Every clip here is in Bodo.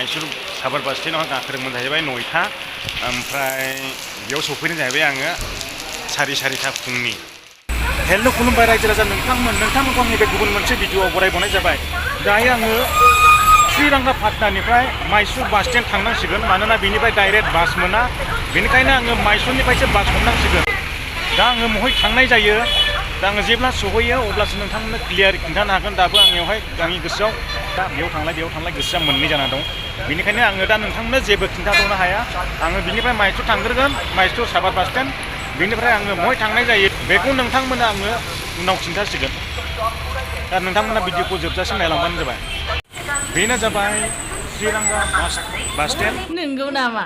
माइसुर साबार बास स्टेन्डआव गाखोदोंमोन जाहैबाय 9टा ओमफ्राय बेयाव सफैनाय जाहैबाय आङो सारिथा फुंनि। हेल' खुलुमबाय रायजो राजा नोंथांमोनखौ आंनि बे गुबुन मोनसे भिडिअ'आव बरायबावनाय जाबाय। दायो आङो श्रीरंगपाटनानिफ्राय माइसुर बास स्टेन्ड थांनांसिगोन मानोना बेनिफ्राय डाइरेक्ट बास मोना, बेनिखायनो आङो माइसुरनिफ्रायसो बास हमनांसिगोन। दा आङो महाय थांनाय जायो, दा आङो जेब्ला सहैयो अब्लासो नोंथांमोननो क्लियार खिन्थानो हागोन। दाबो आंनियावहाय आंनि गोसोआव दा बेयाव थांलाय गोसोआ मोननै जाना दं, बेनिखायनो आङो दा नोंथांमोननो जेबो खिन्थाथ'नो हाया। आङो बिनिफ्राय माइसुर थांग्रोगोन, माइसुर साबार बास स्टेन्ड, बेनिफ्राय आङो महाय थांनाय जायो बेखौ नोंथांमोना आङो उनाव खिन्थासिगोन। दा नोंथांमोना भिडिअखौ जोबजासिम नायलांबानो जाबाय। बेनो जाबाय श्रीरंगा बास स्टेन्ड। नंगौ नामा?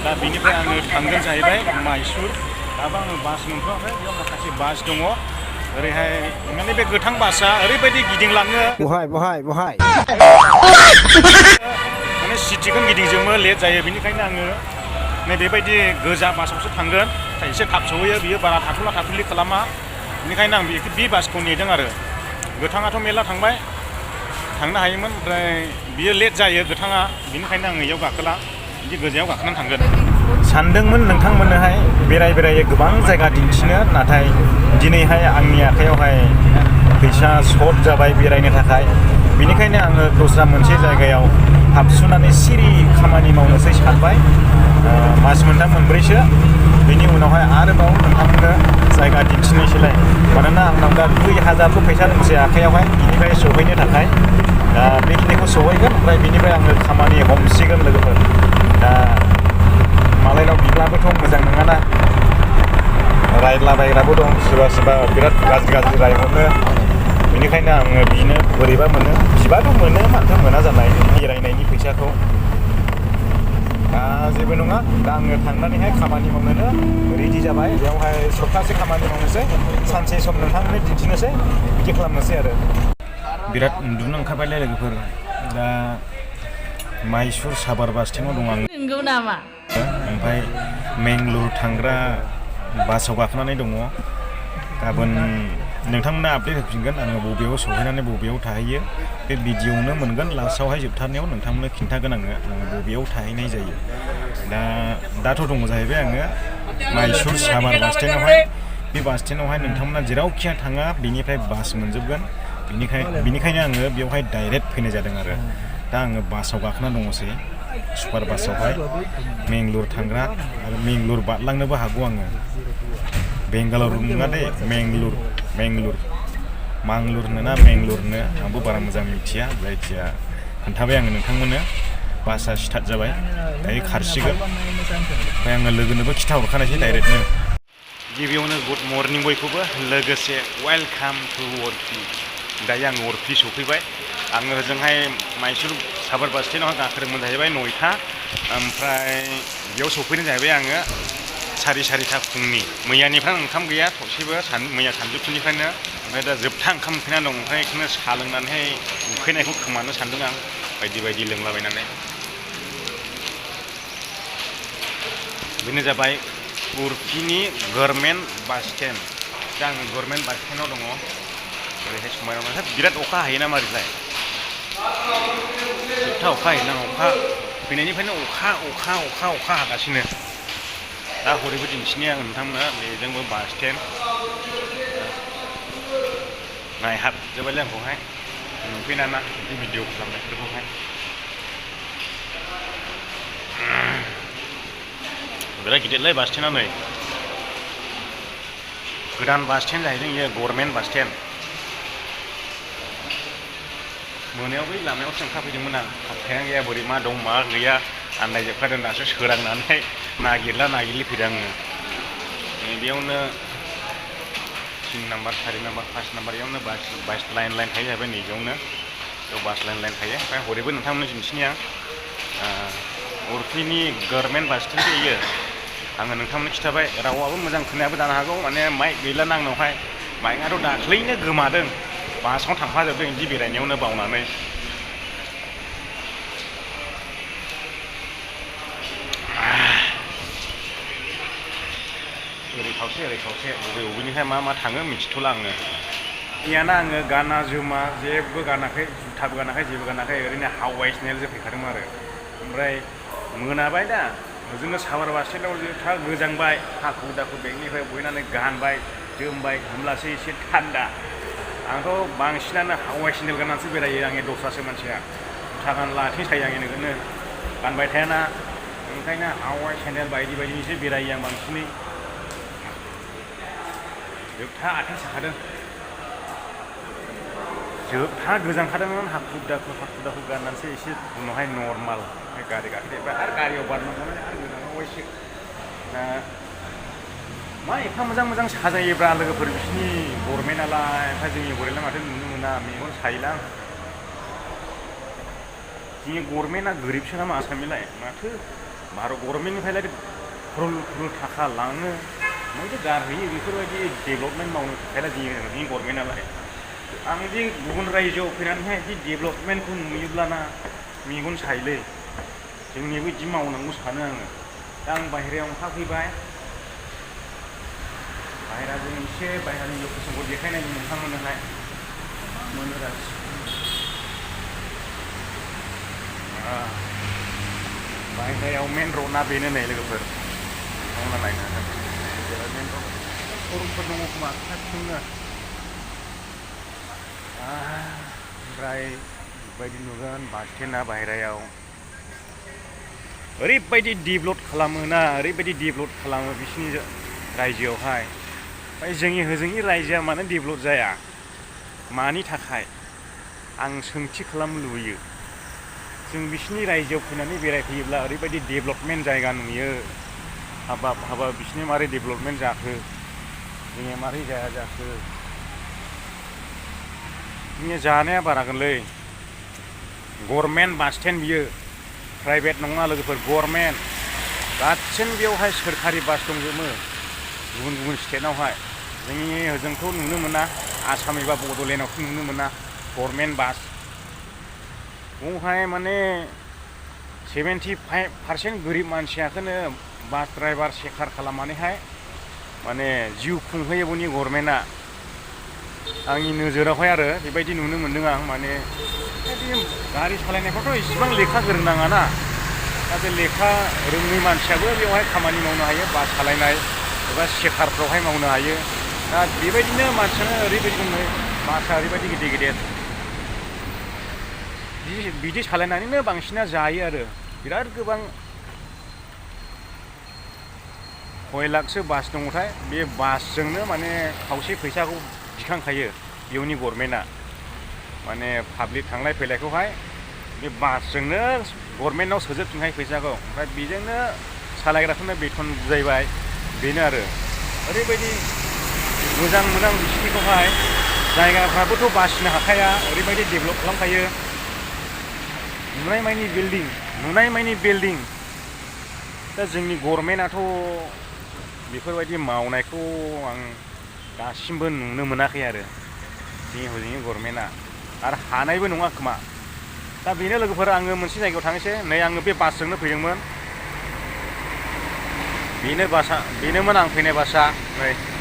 दा बेनिफ्राय आङो थांगोन जाहैबाय माइसुर। दाबो आङो बास मोनथ'वाखै, बेयाव माखासे बास दङ। ओरैहाय माने बे गोथां बासआ ओरैबायदि गिदिंलाङो बहाय माने सिटिखौनो गिदिंजोबो, लेट जायो। बेनिखायनो आङो बेबायदि गोजा बासावसो थांगोन, एसे थाब सहैयो, बियो बारा थाथ'लि खालामा। बेनिखायनो आं बे बासखौ नेदों आरो। गोथाङाथ' मेरला थांनो हायोमोन, ओमफ्राय बियो लेट जायो गोथाङा, बेनिखायनो आङो इयाव गाखोला, बिदि गोजायाव गाखोनानै थांगोन। सानदोंमोन नोंथांमोननोहाय बेरायै गोबां जायगा दिन्थिनो, नाथाय दिनैहाय आंनि आखायावहाय फैसा सर्ट जाबाय बेरायनो थाखाय। बेनिखायनो आङो दस्रा मोनसे जायगायाव हाबसुनानै सिरि खामानि मावनोसै सानबाय, मास मोनथाम मोनब्रैसो। बेनि उनावहाय आरोबाव नोंथांमोननो जायगा दिन्थिनोसैलाय, मानोना आंनाव दा 2000 फैसा दंसै आखायावहाय बेनिफ्राय सहैनो थाखाय। दा बेखिनिखौ सहैगोन, ओमफ्राय बेनिफ्राय आङो खामानि हमसिगोन लोगोफोर। दा मालायनाव बिब्लाबोथ' मोजां नङाना, रायलाबायग्राबो दं, सोरबा बिराद गाज्रि रायहरो। बेनिखायनो आङो बिनो बोरैबा मोनो, बिबाथ' मोनो, माथो मोना जानाय बेरायनायनि फैसाखौ। दा जेबो नङा, दा आङो थांनानैहाय खामानि मावनोनो रेडि जाबाय। बेयावहाय सप्तासे खामानि मावनोसै, सानसे सम नोंथांमोननो दिन्थिनोसै, बिदि खालामनोसै आरो। बिराद उन्दुनो ओंखारबायलाय लोगोफोर। दा माइसुर साबार बास स्टेन्डआव दं आं। नंगौ नामा? ओमफ्राय मेंगलुर थांग्रा बासाव गाखोनानै दङ। गाबोन नोंथांमोना आपडेट होफिनगोन, आङो बबेयाव सहैनानै बबेयाव थाहैयो बे भिडिअ'आवनो मोनगोन। लास्टआवहाय जोबथारनायाव नोंथांमोननो खिन्थागोन आङो बबेयाव थाहैनाय जायो। दाथ' दङ जाहैबाय आङो माइसुर साबार बास स्टेन्डआवहाय। बे बास स्टेन्डआवहाय नोंथांमोना जेरावखि थाङा बेनिफ्राय बास मोनजोबगोन। बेनिखायनो आङो बेवहाय डाइरेक्ट फैनाय जादों आरो। दा आङो बासाव गाखोना दङसै, सुपार बासावहाय मेंगलुर थांग्रा, आरो मेंगलुर बारलांनोबो हागौ आङो। बेंगालुरु नङा दे, मेंगलुर मांगलुर होनोना मेंगलुर होनो, आंबो बारा मोजां मिथिया, जायखिया खोन्थाबाय आङो नोंथांमोननो। बासआ स्टार्ट जाबाय, दायो खारसिगोन। ओमफ्राय आङो लोगोनोबो खिन्थाहरखानायसै डाइरेक्टनो। गिबियावनो गुड मर्निं बयखौबो, लोगोसे वेलकाम टु अरफि। दायो आङो अरफि सफैबाय। आङो ओजोंहाय माइसुर साबार बास स्टेन्डआव गाखोदोंमोन जाहैबाय 9टा ओमफ्राय बेयाव सफैनाय जाहैबाय आङो सारिथा फुंनि। मैयानिफ्राय ओंखाम गैया थरसेबो, मैया सानजौफुनिफ्रायनो। ओमफ्राय दा जोबथा ओंखाम उखैना दं, ओमफ्राय बेखौनो साहा लोंनानैहाय उखैनायखौ खोमानो सानदों आं, बायदि लोंलाबायनानै। बेनो जाबाय उरफिनि गभर्नमेन्ट बास स्टेन्ड। दा आङो गभर्नमेन्ट बास स्टेन्डआव दङ। ओरैहाय समायना बिराद अखा हायोना मारैलाय, जोबथा अखा हायोना, अखा फैनायनिफ्रायनो अखा हागासिनो। दा हरैबो दिन्थिनि आं नोंथांमोना, बेजोंबो बास स्टेन्ड नायहाबजोबायलै आंखौहाय नुफैनाना बिदि भिडिअ खालामनायफोरखौहाय। बिराद गिदिरलै बास स्टेन्डआ, नै गोदान बास स्टेन्ड जाहैदों इयो, गभर्नमेन्ट बास स्टेन्ड। मोनायाव बै लामायावसो ओंखारफैदोंमोन आं, फात्तायानो गैया बोरै मा दं मा गैया आन्दायजोबखादों। दासो सोरांनानै नागिरलि फैदों आङो। बेयावनो 3 नाम्बार 4 नाम्बार 5 नाम्बार इयावनो बास लाइन थायो जाहैबाय, नैबेयावनो बेयाव बास लाइन थायो। ओमफ्राय हरैबो नोंथांमोननो दिन्थिनि आं उरफिनि गभर्नमेन्ट बास स्टेन्ड इयो। आङो नोंथांमोननो खिन्थाबाय, रावाबो मोजां खोनायाबो जानो हागौ, माने माइक गैलाना आंनावहाय। माइकआथ' दाख्लैनो गोमादों, बासावनो थांफाजोबदों बिदि बेरायनायावनो बावनानै। ओरै खावसे बबेनिफ्राय मा थाङो मिथिथ'ला आङो। मैयाना आङो गाना जोमा जेबो गानाखै जुथाबो गानाखै जेबो गानाखै ओरैनो हावाइ सेनेलजों फैखादोंमोन आरो ओमफ्राय मोनाबाय दा जोङो सामार बास्टेन्डआव जुथा गोजांबाय हाखु दाखु बेगनिफ्राय बहैनानै गानबाय जोमबाय होमब्लासो एसे थान्दा आंथ' बांसिनानो हावाइ सेन्देल गाननानैसो बेरायो आंनि दस्रासो मानसिया जुथा गानला आथिं सायो आंनि नोगोरनो गानबाय थायाना ओंखायनो हावाइ सेन्देल बायदि बायदिनिसो बेरायो आं बांसिनै जोबथा आथिं साखादों जोबथा गोजांखादोंमोन हाखु दाखु गाननानैसो एसे उनावहाय नर्माल गारि गाखोबाय आरो गारियाव बारनांगौमोन आरो गोजानाव एसे मा एफा मोजां मोजां साजायोब्रा लोगोफोर बिसिनि गभर्नमेन्टआलाय ओमफ्राय जोंनि बर'लाय माथो नुनो मोना मेगन सायोलां जोंनि गभर्नमेन्टआ गोरिबसो नामा आसामनिलाय माथो भारत गभर्नमेन्टनिफ्रायलाय क्रल थाखा लाङो माथो गारहैयो बेफोरबायदि डेभेलपमेन्ट मावनो थाखायलाय जोंनि गभर्नमेन्टआलाय आं दि गुबुन रायजोआव फैनानैहाय बिदि डेभेलपमेन्टखौ नुयोब्लाना मेगन सायोलै जोंनिबो बिदि मावनांगौ सानो आङो दा आं बाहेरायाव ओंखारफैबाय बाहेराजों एसे बाहेरानि लकेसनखौ देखायनायनि नोंथांमोननोहाय मोनो बाहेरायाव मेन रडना बेनो नै लोगोफोर नोंथांमोना नायनो हागोन मेन रड शरुमफोर दङ खोमा खाथियावनो ओमफ्राय बेबायदि नुगोन बास स्टेन्डआ बाहेरायाव ओरैबायदि डेभेलप खालामोना ओरैबायदि डेभेलप खालामो बिसिनि रायजोआवहाय ओमफ्राय जोंनि होजोंनि रायजोआ मानो डेभेलप जाया मानि थाखाय आं सोंथि खालामनो लुबैयो जों बिसिनि रायजोआव फैनानै बेरायफैयोब्ला ओरैबायदि डेभेलपमेन्ट जायगा नुयो हाबा बिसिनि मारै डेभेलपमेन्ट जाखो जोंनिया मारै जाया जाखो जोंनिया जानाया बारागोनलै गभर्नमेन्ट बास स्टेन्ड बियो प्राइभेट नङा लोगोफोर गभर्नमेन्ट गासिनो बेयावहाय सोरखारि बास दंजोबो गुबुन गुबुन स्टेटआवहाय जोंनि ओजोंथ' नुनो मोना आसाम एबा बड'लेण्डआवथ' नुनो मोना गभर्नमेन्ट बास बेवहाय माने 75% गोरिब मानसियाखौनो बास ड्राइभार सेकार खालामनानैहाय माने जिउ खुंहोयो बनि गभर्नमेन्टआ आंनि नोजोरावहाय आरो बेबायदि नुनो मोन्दों आं माने गारि सालायनायफ्रावथ' इसिबां लेखा गोरों नाङा ना दा बे लेखा रोङै मानसियाबो बेवहाय खामानि मावनो हायो बास सालायनाय एबा सेकारफ्रावहाय मावनो हायो दा बेबायदिनो मानसियानो ओरैबायदि दङ बासआ ओरैबायदि गिदिर गिदिर बिदि सालायनानैनो बांसिना जायो आरो बिराद गोबां कय लाखसो बास दङथाय बे बासजोंनो माने खावसे फैसाखौ दिखांखायो बेयावनि गभर्नमेन्टआ माने पाब्लिक थांलाय फैलायखौहाय बे बासजोंनो गभर्नमेन्टआव सोजोबफिनखायो फैसाखौ ओमफ्राय बेजोंनो सालायग्राफोरनो बेथन बुजायबाय बेनो आरो ओरैबायदि मोजां मोजां बिसिनिखौहाय जायगाफ्राबोथ' बासिनो हाखाया ओरैबायदि डेभेलप खालामखायो नुनाय मानि बिल्डिं दा जोंनि गभर्नमेन्टआथ' बेफोरबायदि मावनायखौ आं दासिमबो नुनो मोनाखै आरो जोंनि हजोंनि गभर्नमेन्टआ आरो हानायबो नङा खोमा दा बेनो लोगोफोर आङो मोनसे जायगायाव थांनोसै नै आङो बे बासजोंनो फैदोंमोन बेनोमोन आं फैनाय बासआ नै